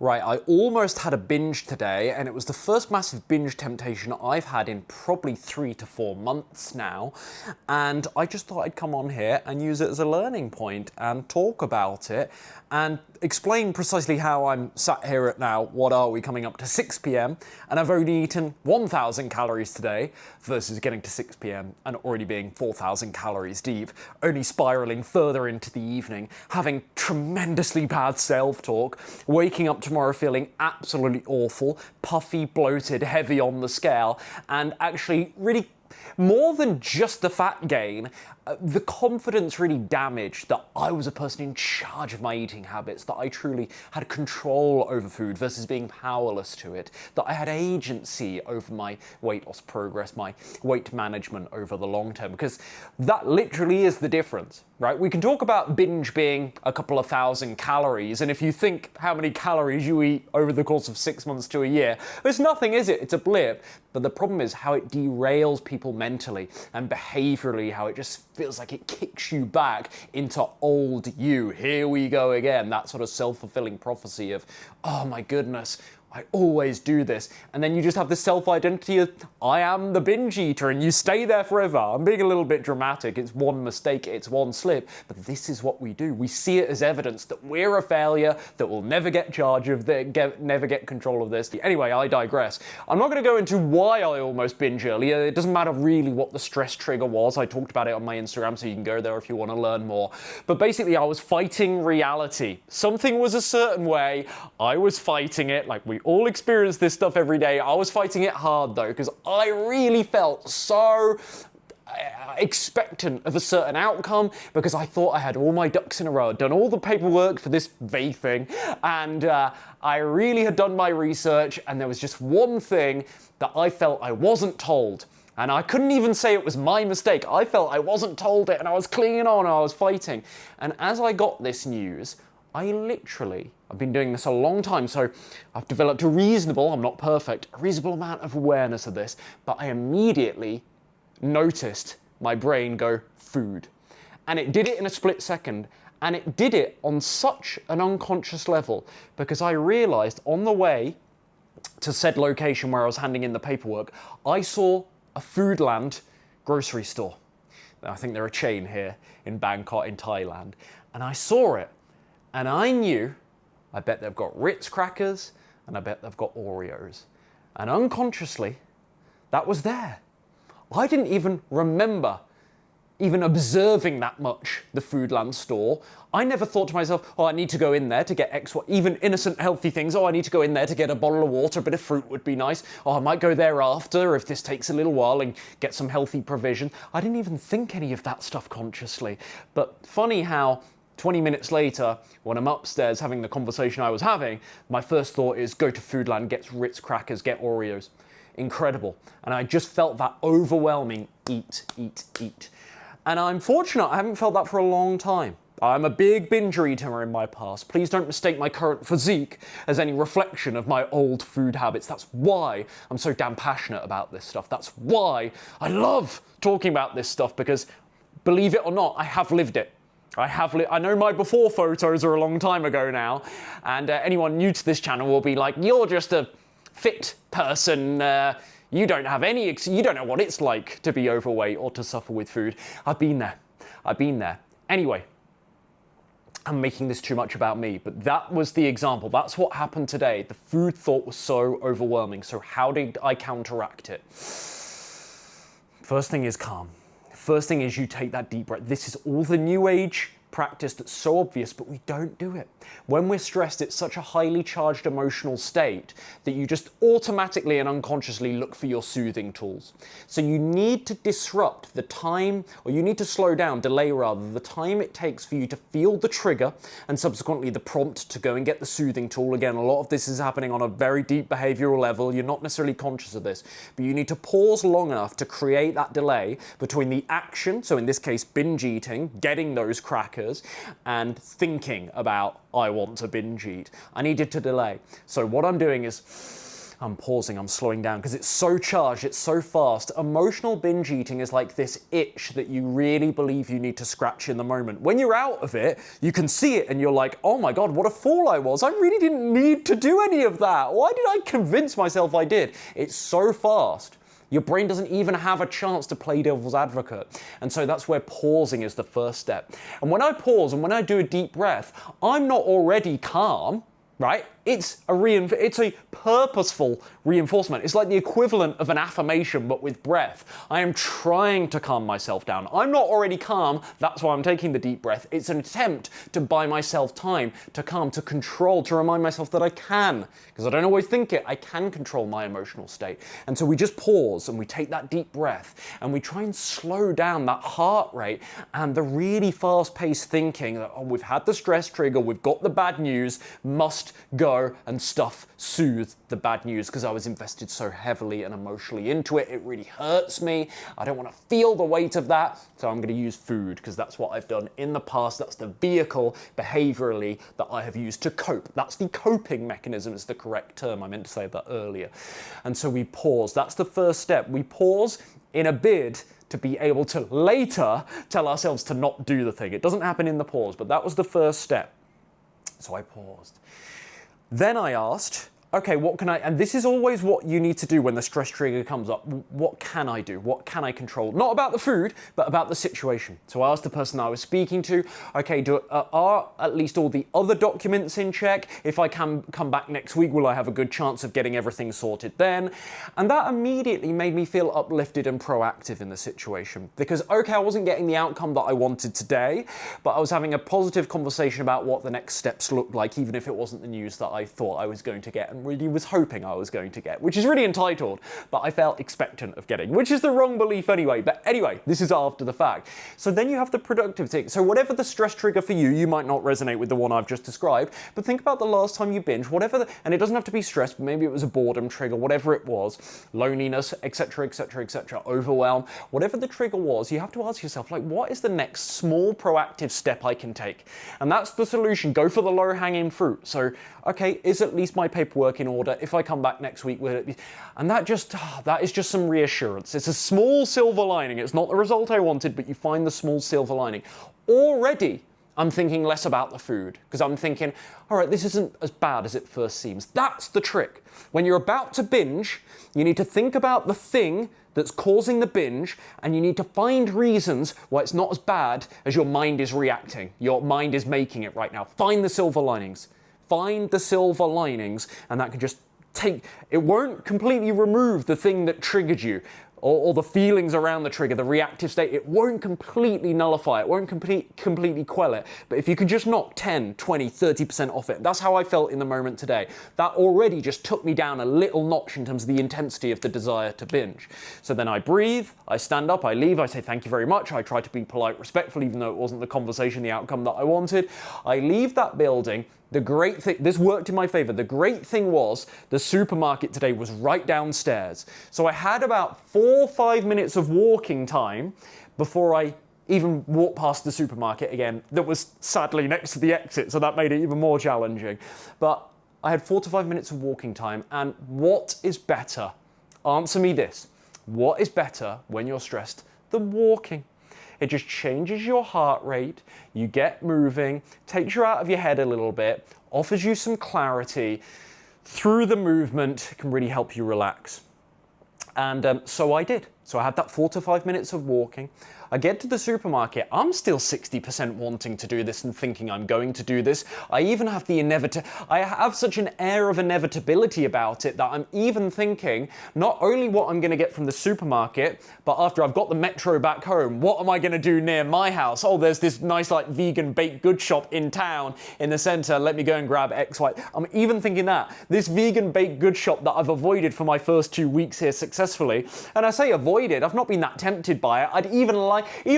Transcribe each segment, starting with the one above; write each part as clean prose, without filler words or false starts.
Right, I almost had a binge today, and it was the first massive binge temptation I've had in probably 3 to 4 months now, and I just thought I'd come on here and use it as a learning point and talk about it and explain precisely how I'm sat here at now, what are we, coming up to 6 p.m, and I've only eaten 1,000 calories today versus getting to 6 p.m. and already being 4,000 calories deep, only spiraling further into the evening, having tremendously bad self-talk, waking up tomorrow feeling absolutely awful, puffy, bloated, heavy on the scale, and actually really more than just the fat gain, the confidence really damaged that I was a person in charge of my eating habits, that I truly had control over food versus being powerless to it, that I had agency over my weight loss progress, my weight management over the long term, because that literally is the difference, right? We can talk about binge being a couple of thousand calories, and if you think how many calories you eat over the course of 6 months to a year, it's nothing, is it? It's a blip. But the problem is how it derails people mentally and behaviorally, how it just feels like it kicks you back into old you. Here we go again, that sort of self-fulfilling prophecy of, oh my goodness, I always do this. And then you just have this self-identity of, I am the binge eater, and you stay there forever. I'm being a little bit dramatic. It's one mistake, it's one slip, but this is what we do. We see it as evidence that we're a failure, that we'll never get charge of never get control of this. Anyway, I digress. I'm not gonna go into why I almost binge earlier. It doesn't matter really what the stress trigger was. I talked about it on my Instagram, so you can go there if you wanna learn more. But basically, I was fighting reality. Something was a certain way, I was fighting it, like we all experience this stuff every day. I was fighting it hard though, because I really felt so expectant of a certain outcome, because I thought I had all my ducks in a row, done all the paperwork for this vague thing, and I really had done my research, and there was just one thing that I felt I wasn't told. And I couldn't even say it was my mistake. I felt I wasn't told it, and I was clinging on, and I was fighting. And as I got this news, I've been doing this a long time, so I've developed a reasonable, I'm not perfect, a reasonable amount of awareness of this, but I immediately noticed my brain go, food. And it did it in a split second, and it did it on such an unconscious level, because I realized on the way to said location where I was handing in the paperwork, I saw a Foodland grocery store. I think they're a chain here in Bangkok in Thailand, and I saw it. And I knew, I bet they've got Ritz crackers, and I bet they've got Oreos. And unconsciously, that was there. I didn't even remember even observing that much the Foodland store. I never thought to myself, oh, I need to go in there to get X, even innocent healthy things. Oh, I need to go in there to get a bottle of water, a bit of fruit would be nice. Oh, I might go there after if this takes a little while and get some healthy provision. I didn't even think any of that stuff consciously. But funny how 20 minutes later, when I'm upstairs having the conversation I was having, my first thought is go to Foodland, get Ritz crackers, get Oreos. Incredible. And I just felt that overwhelming eat, eat, eat. And I'm fortunate I haven't felt that for a long time. I'm a big binge eater in my past. Please don't mistake my current physique as any reflection of my old food habits. That's why I'm so damn passionate about this stuff. That's why I love talking about this stuff, because believe it or not, I have lived it. I know my before photos are a long time ago now, and anyone new to this channel will be like, you're just a fit person, you don't know what it's like to be overweight or to suffer with food. I've been there. Anyway, I'm making this too much about me, but that was the example. That's what happened today. The food thought was so overwhelming. So how did I counteract it? First thing is calm. First thing is you take that deep breath. This is all the new age practice that's so obvious, but we don't do it. When we're stressed, it's such a highly charged emotional state that you just automatically and unconsciously look for your soothing tools. So you need to disrupt the time, or you need to slow down, delay rather, the time it takes for you to feel the trigger and subsequently the prompt to go and get the soothing tool. Again, a lot of this is happening on a very deep behavioral level. You're not necessarily conscious of this, but you need to pause long enough to create that delay between the action, so in this case, binge eating, getting those crackers, and thinking about, I want to binge eat. I needed to delay. So what I'm doing is I'm pausing, I'm slowing down because it's so charged, it's so fast. Emotional binge eating is like this itch that you really believe you need to scratch in the moment. When you're out of it, you can see it and you're like, oh my God, what a fool I was. I really didn't need to do any of that. Why did I convince myself I did? It's so fast. Your brain doesn't even have a chance to play devil's advocate. And so that's where pausing is the first step. And when I pause and when I do a deep breath, I'm not already calm, right? It's a purposeful reinforcement. It's like the equivalent of an affirmation, but with breath. I am trying to calm myself down. I'm not already calm, that's why I'm taking the deep breath. It's an attempt to buy myself time, to calm, to control, to remind myself that I can, because I don't always think it, I can control my emotional state. And so we just pause and we take that deep breath and we try and slow down that heart rate and the really fast-paced thinking that, oh, we've had the stress trigger, we've got the bad news, must go and soothe the bad news because I was invested so heavily and emotionally into it. It really hurts me. I don't want to feel the weight of that. So I'm going to use food because that's what I've done in the past. That's the vehicle behaviorally that I have used to cope. That's the coping mechanism is the correct term. I meant to say that earlier. And so we pause. That's the first step. We pause in a bid to be able to later tell ourselves to not do the thing. It doesn't happen in the pause, but that was the first step. So I paused. Then I asked, okay, what can I, and this is always what you need to do when the stress trigger comes up. What can I do? What can I control? Not about the food, but about the situation. So I asked the person I was speaking to, okay, are at least all the other documents in check? If I can come back next week, will I have a good chance of getting everything sorted then? And that immediately made me feel uplifted and proactive in the situation. Because, okay, I wasn't getting the outcome that I wanted today, but I was having a positive conversation about what the next steps looked like, even if it wasn't the news that I thought I was going to get. Really was hoping I was going to get, which is really entitled, but I felt expectant of getting, which is the wrong belief anyway. But anyway, this is after the fact. So then you have the productive thing. So whatever the stress trigger for you, you might not resonate with the one I've just described, but think about the last time you binge, and it doesn't have to be stress, but maybe it was a boredom trigger, whatever it was, loneliness, etc., etc., etc., overwhelm, whatever the trigger was, you have to ask yourself, like, what is the next small proactive step I can take? And that's the solution. Go for the low-hanging fruit. So, okay, is at least my paperwork in order? If I come back next week, will it be? And that is just some reassurance. It's a small silver lining. It's not the result I wanted, but you find the small silver lining. Already, I'm thinking less about the food because I'm thinking, all right, this isn't as bad as it first seems. That's the trick. When you're about to binge, you need to think about the thing that's causing the binge, and you need to find reasons why it's not as bad as your mind is reacting. Your mind is making it right now. Find the silver linings. Find the silver linings, and that can just it won't completely remove the thing that triggered you, or the feelings around the trigger, the reactive state. It won't completely nullify it, won't completely quell it. But if you can just knock 10, 20, 30% off it, that's how I felt in the moment today. That already just took me down a little notch in terms of the intensity of the desire to binge. So then I breathe, I stand up, I leave, I say thank you very much, I try to be polite, respectful, even though it wasn't the conversation, the outcome that I wanted. I leave that building. The great thing, this worked in my favor. The great thing was the supermarket today was right downstairs. So I had about 4 or 5 minutes of walking time before I even walked past the supermarket again, that was sadly next to the exit, so that made it even more challenging. But I had 4 to 5 minutes of walking time, and what is better? Answer me this. What is better when you're stressed than walking? It just changes your heart rate, you get moving, takes you out of your head a little bit, offers you some clarity. Through the movement, it can really help you relax. And so I did. So I had that 4 to 5 minutes of walking. I get to the supermarket, I'm still 60% wanting to do this and thinking I'm going to do this. I even have I have such an air of inevitability about it that I'm even thinking not only what I'm going to get from the supermarket, but after I've got the metro back home, what am I going to do near my house? Oh, there's this nice like vegan baked goods shop in town in the center. Let me go and grab X, Y. I'm even thinking that. This vegan baked goods shop that I've avoided for my first 2 weeks here successfully, and I say avoided, I've not been that tempted by it. Even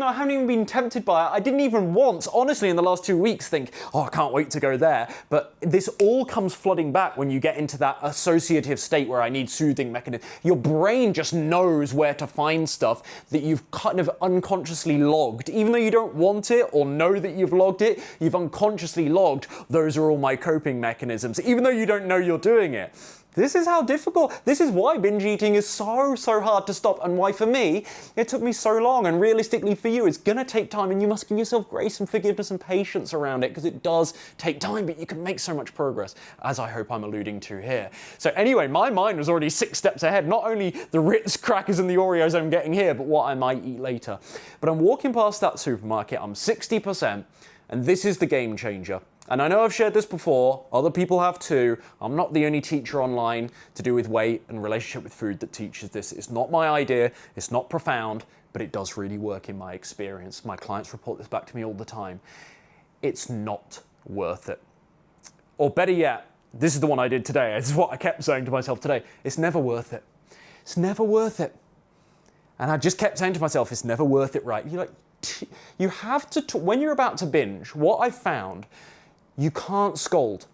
though I haven't even been tempted by it, I didn't even once, honestly, in the last 2 weeks think, oh, I can't wait to go there. But this all comes flooding back when you get into that associative state where I need soothing mechanism. Your brain just knows where to find stuff that you've kind of unconsciously logged. Even though you don't want it or know that you've logged it, you've unconsciously logged, those are all my coping mechanisms, even though you don't know you're doing it. This is how difficult, this is why binge eating is so hard to stop, and why for me, it took me so long, and realistically for you, it's gonna take time, and you must give yourself grace and forgiveness and patience around it, because it does take time, but you can make so much progress, as I hope I'm alluding to here. So anyway, my mind was already 6 steps ahead, not only the Ritz crackers and the Oreos I'm getting here, but what I might eat later. But I'm walking past that supermarket, I'm 60%, and this is the game changer. And I know I've shared this before, other people have too. I'm not the only teacher online to do with weight and relationship with food that teaches this. It's not my idea, it's not profound, but it does really work in my experience. My clients report this back to me all the time. It's not worth it. Or better yet, this is the one I did today. This is what I kept saying to myself today. It's never worth it. It's never worth it. And I just kept saying to myself, it's never worth it, right? You have to, when you're about to binge, what I've found, you can't scold.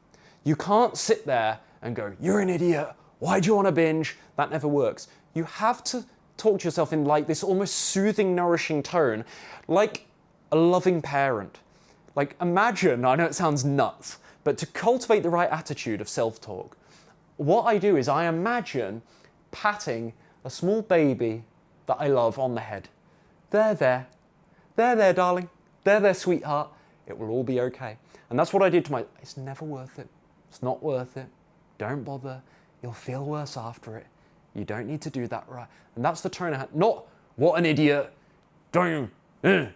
You can't sit there and go, you're an idiot. Why do you want to binge? That never works. You have to talk to yourself in like this almost soothing, nourishing tone, like a loving parent. Like imagine, I know it sounds nuts, but to cultivate the right attitude of self-talk, what I do is I imagine patting a small baby that I love on the head. There, darling. There, sweetheart. It will all be okay. And that's what I did to it's never worth it. It's not worth it. Don't bother. You'll feel worse after it. You don't need to do that, right? And that's the tone I had. Not, what an idiot. Don't you?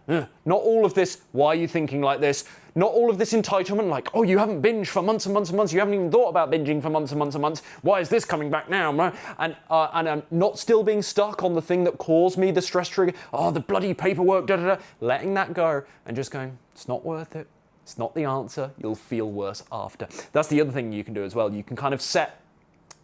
Not all of this, why are you thinking like this? Not all of this entitlement, like, oh, you haven't binged for months and months and months. You haven't even thought about binging for months and months and months. Why is this coming back now? And I'm not still being stuck on the thing that caused me the stress trigger. Oh, the bloody paperwork, Letting that go and just going, it's not worth it. It's not the answer. You'll feel worse after. That's the other thing you can do as well. You can kind of set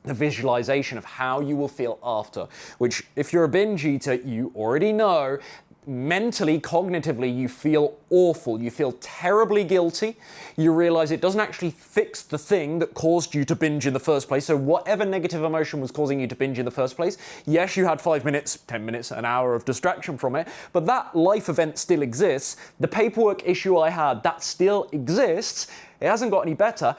the visualization of how you will feel after, which if you're a binge eater, you already know. Mentally, cognitively, you feel awful. You feel terribly guilty. You realize it doesn't actually fix the thing that caused you to binge in the first place. So whatever negative emotion was causing you to binge in the first place, yes, you had 5 minutes, 10 minutes, an hour of distraction from it, but that life event still exists. The paperwork issue I had, that still exists. It hasn't got any better.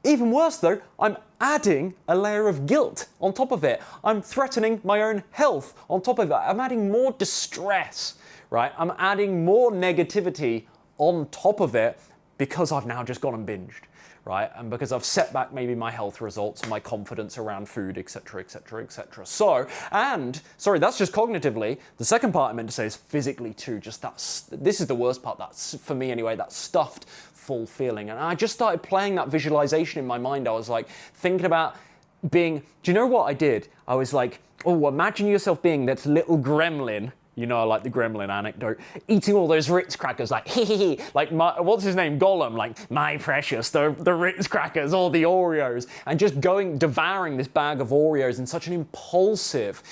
Even worse though, I'm adding a layer of guilt on top of it. I'm threatening my own health on top of it. I'm adding more distress, right? I'm adding more negativity on top of it because I've now just gone and binged, right? And because I've set back maybe my health results and my confidence around food, etc., etc., etc. So, that's just cognitively. The second part I meant to say is physically too. Just this is the worst part. That's for me anyway. That stuffed full feeling. And I just started playing that visualization in my mind. I was like thinking about being, do you know what I did? I was like, oh, imagine yourself being that little gremlin. You know, I like the gremlin anecdote. Eating all those Ritz crackers, like, like, what's his name? Gollum, like, my precious, the Ritz crackers, all the Oreos. And just devouring this bag of Oreos in such an impulsive,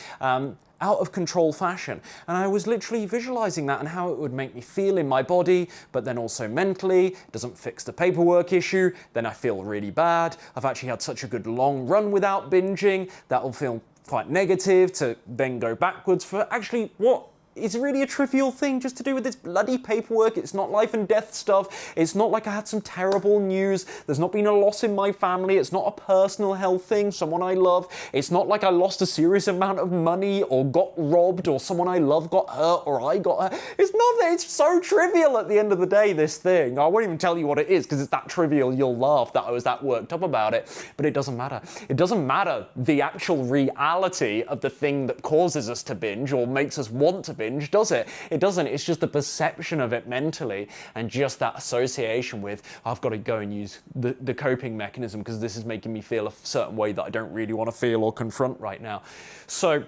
out of control fashion. And I was literally visualizing that and how it would make me feel in my body, but then also mentally. It doesn't fix the paperwork issue. Then I feel really bad. I've actually had such a good long run without binging. That'll feel quite negative to then go backwards for actually what is really a trivial thing just to do with this bloody paperwork. It's not life and death stuff. It's not like I had some terrible news. There's not been a loss in my family. It's not a personal health thing, someone I love. It's not like I lost a serious amount of money or got robbed or someone I love got hurt or I got hurt. It's nothing. It's so trivial at the end of the day, this thing. I won't even tell you what it is because it's that trivial you'll laugh that I was that worked up about it. But it doesn't matter. It doesn't matter the actual reality of the thing that causes us to binge or makes us want to binge, does it? It doesn't. It's just the perception of it mentally and just that association with, I've got to go and use the coping mechanism because this is making me feel a certain way that I don't really want to feel or confront right now. So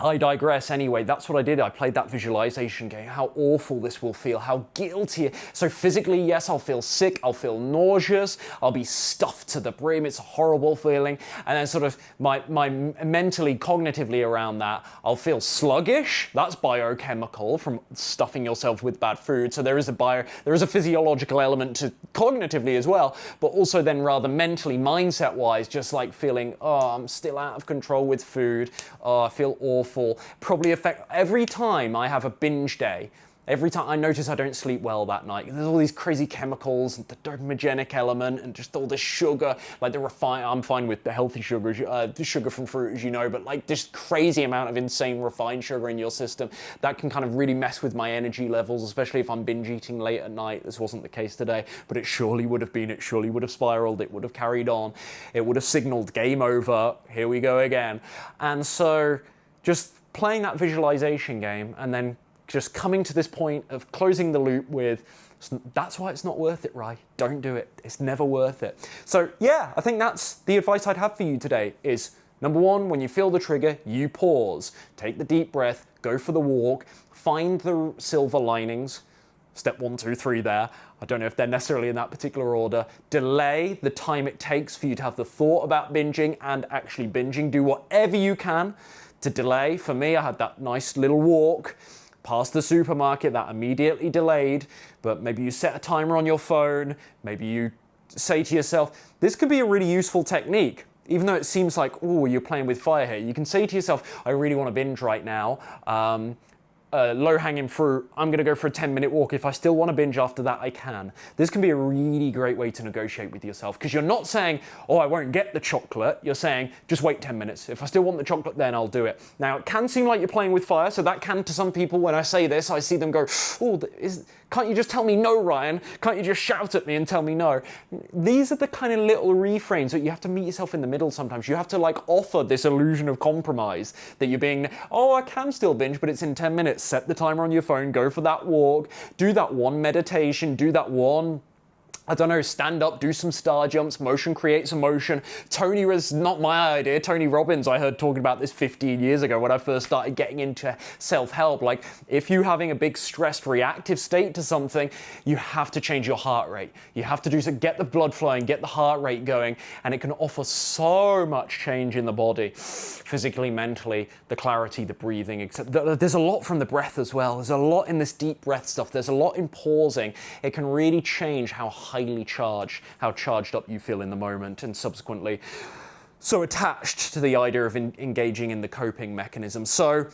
I digress anyway. That's what I did. I played that visualization game, how awful this will feel, how guilty. So physically, yes, I'll feel sick, I'll feel nauseous, I'll be stuffed to the brim. It's a horrible feeling. And then sort of my mentally, cognitively around that, I'll feel sluggish. That's biochemical from stuffing yourself with bad food. So there is a physiological element to cognitively as well, but also then rather mentally, mindset-wise, just like feeling, oh, I'm still out of control with food. Oh, I feel awful. Probably affect every time I have a binge day. Every time I notice I don't sleep well that night, there's all these crazy chemicals and the dopamigenic element and just all this sugar, like I'm fine with the healthy sugar, the sugar from fruit, as you know, but like this crazy amount of insane refined sugar in your system, that can kind of really mess with my energy levels, especially if I'm binge eating late at night. This wasn't the case today, but it surely would have been. It surely would have spiraled. It would have carried on. It would have signaled game over. Here we go again. And so just playing that visualization game and then just coming to this point of closing the loop with, that's why it's not worth it, right? Don't do it. It's never worth it. So yeah, I think that's the advice I'd have for you today is, number one, when you feel the trigger, you pause, take the deep breath, go for the walk, find the silver linings. Step 1, 2, 3 there. I don't know if they're necessarily in that particular order. Delay the time it takes for you to have the thought about binging and actually binging. Do whatever you can to delay. For me, I had that nice little walk past the supermarket that immediately delayed, but maybe you set a timer on your phone, maybe you say to yourself, this could be a really useful technique. Even though it seems like, oh, you're playing with fire here, you can say to yourself, I really want to binge right now. Low-hanging fruit, I'm going to go for a 10-minute walk. If I still want to binge after that, I can. This can be a really great way to negotiate with yourself, because you're not saying, oh, I won't get the chocolate. You're saying, just wait 10 minutes. If I still want the chocolate, then I'll do it. Now, it can seem like you're playing with fire, so that can, to some people, when I say this, I see them go, oh, can't you just tell me no, Ryan? Can't you just shout at me and tell me no? These are the kind of little reframes that you have to meet yourself in the middle sometimes. You have to like offer this illusion of compromise that you're being, oh, I can still binge, but it's in 10 minutes. Set the timer on your phone, go for that walk, do that one meditation, do that one, I don't know, stand up, do some star jumps. Motion creates emotion. Tony was not my idea. Tony Robbins, I heard talking about this 15 years ago when I first started getting into self-help. Like, if you're having a big stressed reactive state to something, you have to change your heart rate. You have to do so, get the blood flowing, get the heart rate going, and it can offer so much change in the body, physically, mentally, the clarity, the breathing, etc. There's a lot from the breath as well. There's a lot in this deep breath stuff. There's a lot in pausing. It can really change how highly charged, how charged up you feel in the moment, and subsequently so attached to the idea of engaging in the coping mechanism. So,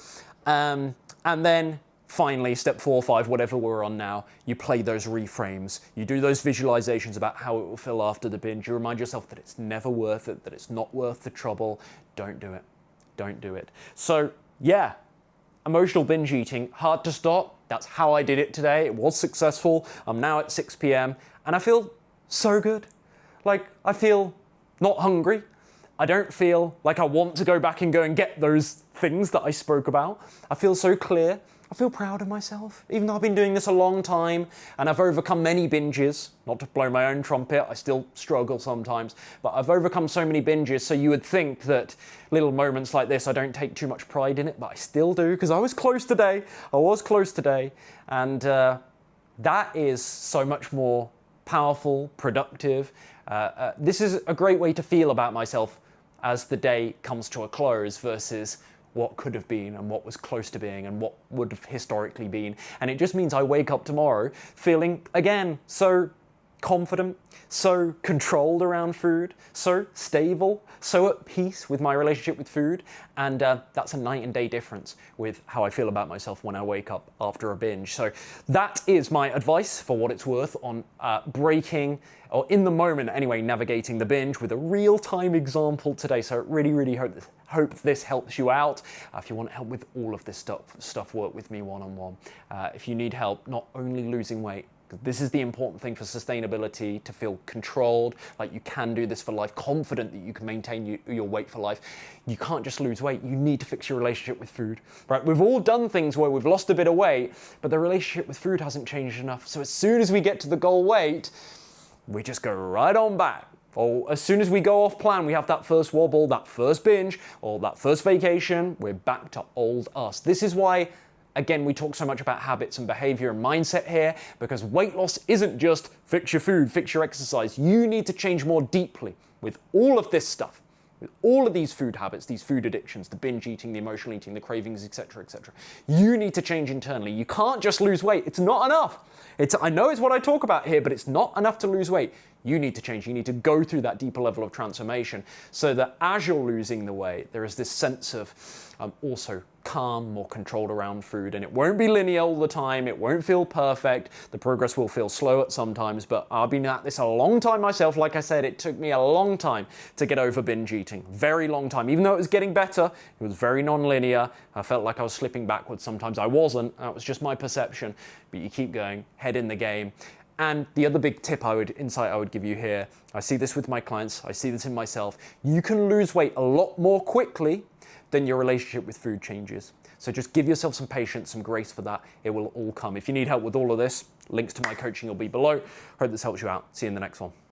and then finally, step 4 or 5, whatever we're on now, you play those reframes. You do those visualizations about how it will feel after the binge. You remind yourself that it's never worth it, that it's not worth the trouble. Don't do it. Don't do it. So, yeah, emotional binge eating, hard to stop. That's how I did it today. It was successful. I'm now at 6 p.m. and I feel so good. Like, I feel not hungry. I don't feel like I want to go back and go and get those things that I spoke about. I feel so clear. I feel proud of myself. Even though I've been doing this a long time and I've overcome many binges, not to blow my own trumpet, I still struggle sometimes, but I've overcome so many binges, so you would think that little moments like this, I don't take too much pride in it, but I still do, because I was close today. And that is so much more powerful, productive. This is a great way to feel about myself as the day comes to a close versus what could have been and what was close to being and what would have historically been. And it just means I wake up tomorrow feeling, again, so confident, so controlled around food, so stable, so at peace with my relationship with food. And that's a night and day difference with how I feel about myself when I wake up after a binge. So that is my advice for what it's worth on breaking, or in the moment anyway, navigating the binge with a real-time example today. So I really hope this helps you out. If you want help with all of this stuff, work with me one-on-one. If you need help not only losing weight, this is the important thing for sustainability, to feel controlled, like you can do this for life, confident that you can maintain your weight for life. You can't just lose weight, you need to fix your relationship with food, right? We've all done things where we've lost a bit of weight, but the relationship with food hasn't changed enough. So as soon as we get to the goal weight, we just go right on back. Or as soon as we go off plan, we have that first wobble, that first binge, or that first vacation, we're back to old us. This is why, again, we talk so much about habits and behavior and mindset here, because weight loss isn't just fix your food, fix your exercise. You need to change more deeply with all of this stuff, with all of these food habits, these food addictions, the binge eating, the emotional eating, the cravings, etc., etc. You need to change internally. You can't just lose weight. It's not enough. I know it's what I talk about here, but it's not enough to lose weight. You need to change. You need to go through that deeper level of transformation so that as you're losing the weight, there is this sense of also calm, more controlled around food. And it won't be linear all the time. It won't feel perfect. The progress will feel slow at some times, but I've been at this a long time myself. Like I said, it took me a long time to get over binge eating. Very long time. Even though it was getting better, it was very non-linear. I felt like I was slipping backwards sometimes. I wasn't. That was just my perception. But you keep going, head in the game. And the other big insight I would give you here, I see this with my clients, I see this in myself, you can lose weight a lot more quickly than your relationship with food changes. So just give yourself some patience, some grace for that. It will all come. If you need help with all of this, links to my coaching will be below. Hope this helps you out. See you in the next one.